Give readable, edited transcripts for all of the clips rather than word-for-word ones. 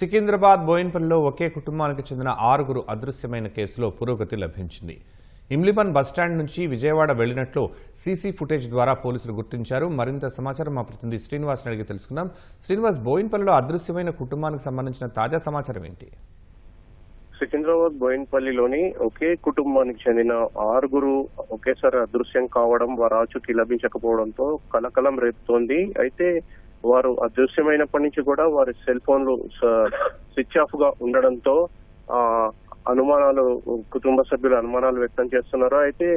సికింద్రాబాద్ బోయిన్పల్లిలో ఒకే కుటుంబానికి చెందిన 6గురు అదృశ్యమైన కేసులో పురోగతి లభించింది. ఇమ్లిబన్ బస్టాండ్ నుంచి విజయవాడ వెళ్లినట్లు సీసీ ఫుటేజ్ ద్వారా పోలీసులు గుర్తించారు. మరింత సమాచారం మా ప్రతినిధి శ్రీనివాస్ అడిగి తెలుసుకుందాం. శ్రీనివాస్, బోయిన్పల్లిలో అదృశ్యమైన కుటుంబానికి సంబంధించిన తాజా సమాచారం ఏంటి? సికింద్రాబాద్ బోయిన్పల్లిలోని ఒకే కుటుంబానికి చెందిన 6గురు ఒకేసారి అదృశ్యం కావడం, వారు ఆచూకీ లభించకపోవడంతో కలకలం రేపుతోంది. అయితే వారు అదృశ్యమైనప్పటి నుంచి కూడా వారి సెల్ ఫోన్లు స్విచ్ ఆఫ్ గా ఉండడంతో అనుమానాలు, కుటుంబ సభ్యులు అనుమానాలు వ్యక్తం చేస్తున్నారు. అయితే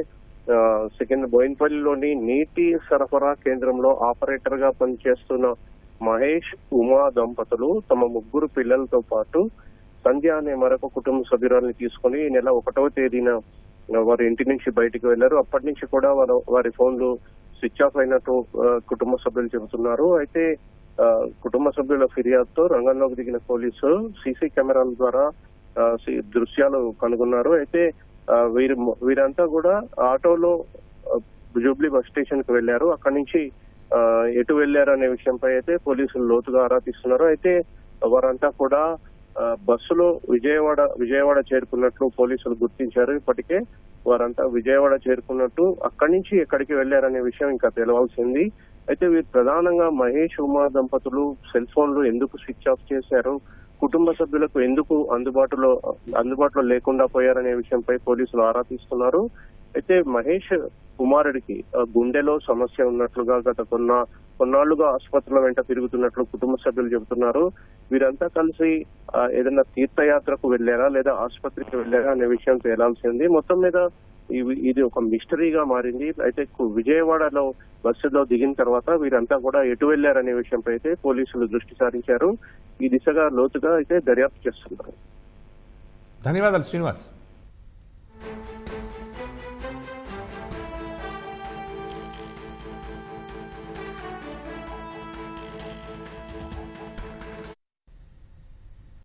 బోయిన్పల్లిలోని నీటి సరఫరా కేంద్రంలో ఆపరేటర్ గా పనిచేస్తున్న మహేష్, ఉమా దంపతులు తమ 3 పిల్లలతో పాటు సంధ్య అనే మరొక కుటుంబ సభ్యురాలని తీసుకుని ఈ నెల 1వ తేదీన వారి ఇంటి నుంచి బయటికి వెళ్లారు. అప్పటి నుంచి కూడా వారి ఫోన్లు స్విచ్ ఆఫ్ అయినట్టు కుటుంబ సభ్యులు చెబుతున్నారు. అయితే కుటుంబ సభ్యుల ఫిర్యాదుతో రంగంలోకి దిగిన పోలీసులు సీసీ కెమెరాల ద్వారా దృశ్యాలు కనుగొన్నారు. అయితే వీరంతా కూడా ఆటోలో జూబ్లీ బస్ స్టేషన్ కు వెళ్లారు. అక్కడి నుంచి ఎటు వెళ్లారు అనే విషయంపై అయితే పోలీసులు లోతుగా ఆరా తీస్తున్నారు. అయితే వారంతా కూడా బస్సులో విజయవాడ చేరుకున్నట్లు పోలీసులు గుర్తించారు. ఇప్పటికే వారంతా విజయవాడ చేరుకున్నట్టు, అక్కడి నుంచి ఎక్కడికి వెళ్లారనే విషయం ఇంకా తెలవాల్సింది. అయితే వీరు ప్రధానంగా మహేష్, ఉమా దంపతులు సెల్ ఫోన్లు ఎందుకు స్విచ్ ఆఫ్ చేశారు, కుటుంబ సభ్యులకు ఎందుకు అందుబాటులో లేకుండా పోయారనే విషయంపై పోలీసులు ఆరా తీస్తున్నారు. అయితే మహేష్ కుమారుడికి గుండెలో సమస్య ఉన్నట్లుగా గత కొన్నాళ్లుగా ఆసుపత్రుల వెంట తిరుగుతున్నట్లు కుటుంబ సభ్యులు చెబుతున్నారు. వీరంతా కలిసి ఏదైనా తీర్థయాత్రకు వెళ్లారా లేదా ఆసుపత్రికి వెళ్లారా అనే విషయం తేలాల్సింది. మొత్తం మీద ఇది ఒక మిస్టరీగా మారింది. అయితే విజయవాడలో బస్సులో దిగిన తర్వాత వీరంతా కూడా ఎటు వెళ్లారనే విషయంపై అయితే పోలీసులు దృష్టి సారించారు. ఈ దిశగా లోతుగా అయితే దర్యాప్తు చేస్తున్నారు. ధన్యవాదాలు శ్రీనివాస్.